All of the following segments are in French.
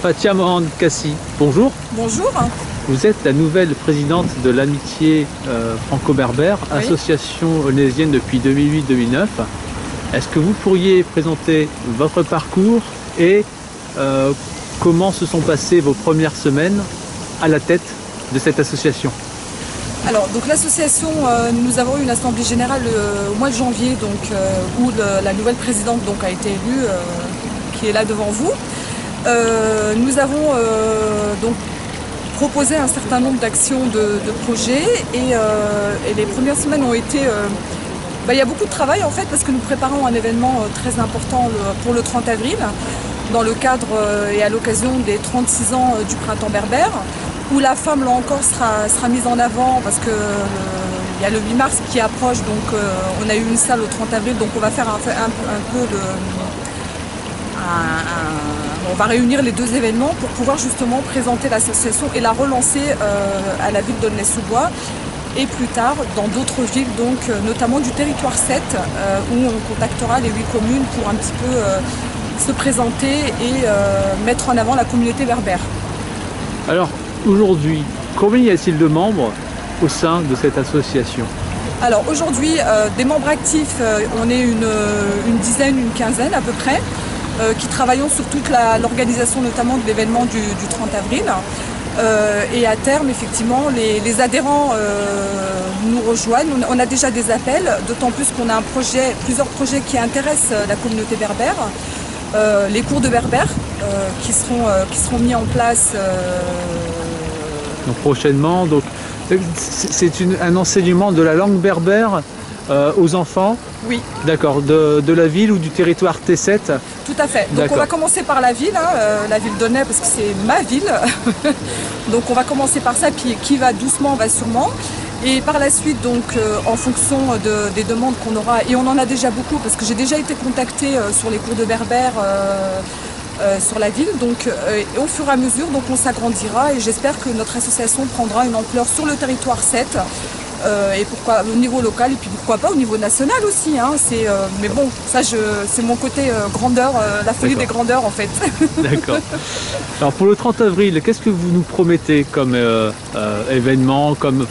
Fatia Mohand Kassi, bonjour. Bonjour. Vous êtes la nouvelle présidente de l'amitié franco-berbère, Oui. association onaisienne depuis 2008-2009. Est-ce que vous pourriez présenter votre parcours et comment se sont passées vos premières semaines à la tête de cette association? Alors, donc l'association, nous avons eu une assemblée générale au mois de janvier, où la nouvelle présidente a été élue, qui est là devant vous. Nous avons donc proposé un certain nombre d'actions de projets et les premières semaines ont été... il y a beaucoup de travail en fait parce que nous préparons un événement très important pour le 30 avril dans le cadre et à l'occasion des 36 ans du printemps berbère, où la femme là encore sera mise en avant parce que il y a le 8 mars qui approche, donc on a eu une salle au 30 avril, donc on va faire on va réunir les deux événements pour pouvoir justement présenter l'association et la relancer à la ville d'Aulnay-sous-Bois et plus tard dans d'autres villes, donc notamment du territoire 7 où on contactera les 8 communes pour un petit peu se présenter et mettre en avant la communauté berbère. Alors aujourd'hui, combien y a-t-il de membres au sein de cette association? Alors aujourd'hui, des membres actifs, on est une dizaine, une quinzaine à peu près, qui travaillons sur toute l'organisation notamment de l'événement du 30 avril. Et à terme, effectivement, les adhérents nous rejoignent. On a déjà des appels, d'autant plus qu'on a plusieurs projets qui intéressent la communauté berbère. Les cours de berbère qui seront mis en place Donc prochainement. Donc, c'est un enseignement de la langue berbère aux enfants? Oui. D'accord, de la ville ou du territoire T7? Tout à fait. Donc on va commencer par la ville d'Aulnay parce que c'est ma ville. Donc on va commencer par ça, puis qui va doucement va sûrement. Et par la suite, donc en fonction des demandes qu'on aura, et on en a déjà beaucoup parce que j'ai déjà été contactée sur les cours de berbère sur la ville, donc au fur et à mesure donc on s'agrandira et j'espère que notre association prendra une ampleur sur le territoire 7 et pourquoi au niveau local et puis pourquoi pas au niveau national aussi, hein, mais bon ça c'est mon côté grandeur, la folie des grandeurs en fait. D'accord. Alors pour le 30 avril, qu'est-ce que vous nous promettez comme événement, comme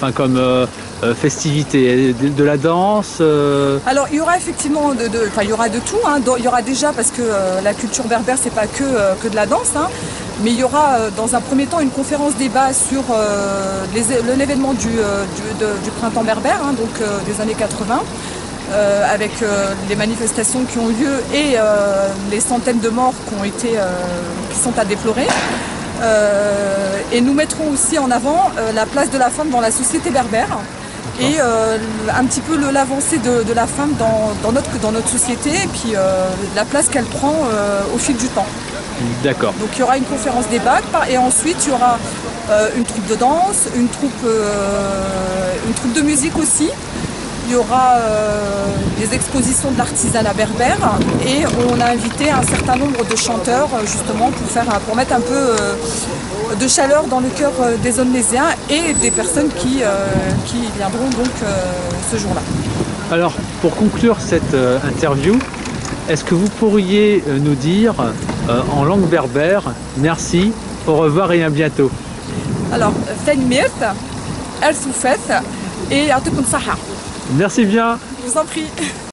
festivité? De la danse Alors il y aura effectivement il y aura de tout, hein. Il y aura déjà, parce que la culture berbère c'est pas que de la danse, hein. Mais il y aura dans un premier temps une conférence débat sur l'événement du printemps berbère, hein, donc des années 80, avec les manifestations qui ont eu lieu et les centaines de morts qui sont à déplorer. Et nous mettrons aussi en avant la place de la femme dans la société berbère et un petit peu l'avancée de la femme dans notre société et puis la place qu'elle prend au fil du temps. D'accord. Donc il y aura une conférence débat et ensuite il y aura une troupe de danse, une troupe de musique aussi. Il y aura des expositions de l'artisanat berbère et on a invité un certain nombre de chanteurs justement pour mettre un peu de chaleur dans le cœur des Aulnaysiens et des personnes qui viendront donc ce jour-là. Alors pour conclure cette interview, est-ce que vous pourriez nous dire en langue berbère merci, au revoir et à bientôt? Alors, Fenmirt, El Soufet et Artekoun Saha. Merci bien. Je vous en prie.